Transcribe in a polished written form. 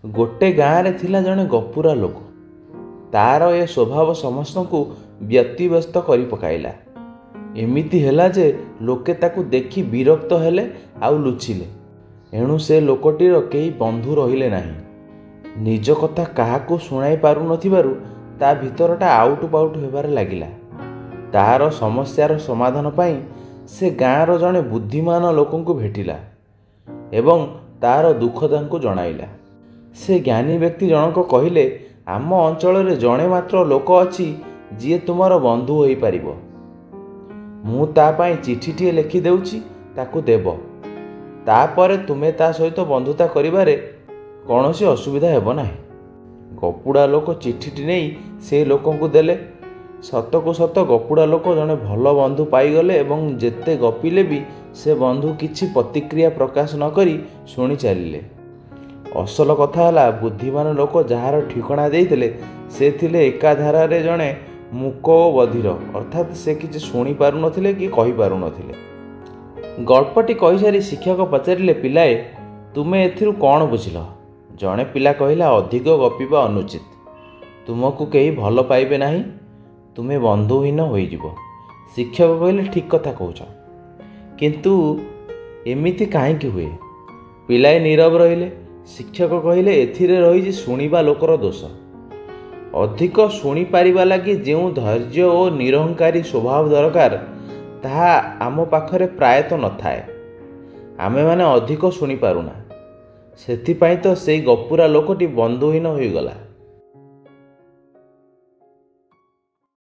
गोटे गाँव में थिला जड़े गपुरा लोक। तार ए स्वभाव समस्त व्यतिव्यस्त कर पकाइला। एमिति हैला जे लोके ताकू देखि विरक्त हेले आउ लुचिले। एणु से लोकटीर केही बंधु रहिले नाही। निज कथा काहाकू शुणाई पारु नथिबारु ता भितरटा आउटु पाउटु हेबार लागिला। तार समस्यार समाधान पाई से गाँवर जड़े बुद्धिमान लोकंकु भेटिला एवं तार दुख तांकु जणाइला। से ज्ञानी व्यक्ति जनक कहिले, आम अंचल जड़े मात्र लोक अच्छी जी तुमर बंधु हो पारिबो। मु ता पाई चिठीटीए लिखि देउछि, ताकू देब। तापरे तुमे ता सहित बंधुता करिबारे कौनसी असुविधा हेबो नाही। गपुड़ा लोक चिठीटी नहीं से लोकंकु देले। सतकु सत गपुड़ा लोक जड़े भल बंधु पाईगले एवं जेते गपिले भी से बंधु किछि प्रतिक्रिया प्रकाश न करी शुणी चलिले। असल कथा है बुद्धिमान लोक जार ठिकणा देइथिले से थिले एकाधारा रे जड़े मूक ओ बधिर, अर्थात से किछि शुणी पारु नथिले कि कहि पारु नथिले। गल्पटी कहि सारी शिक्षक पचारिले, पिलाए तुमे एथिरु कौन बुझिल? जड़े पिला कहिला, अधिक गपिबा अनुचित। तुमको केही भल पाइबे नाही, तुमे बंधुहीन होइजिबो। शिक्षक कहिले, ठीक कथा कहूछ, किंतु एमिति काहेकि हुए? पिलाए नीरव रहिले। शिक्षक कहिले, एथिरे रही शुणिबा लोकर दोष। अधिक शुणी पारिबा लागि जेउ धैर्य और निरहंकारी स्वभाव दरकार ताहा आम पाखरे प्रायत न थाए। आमे माने अधिक शुणी पारुना, सेथिपाई तो सेई गपुरा लोकटी बंधुहीन होइगला।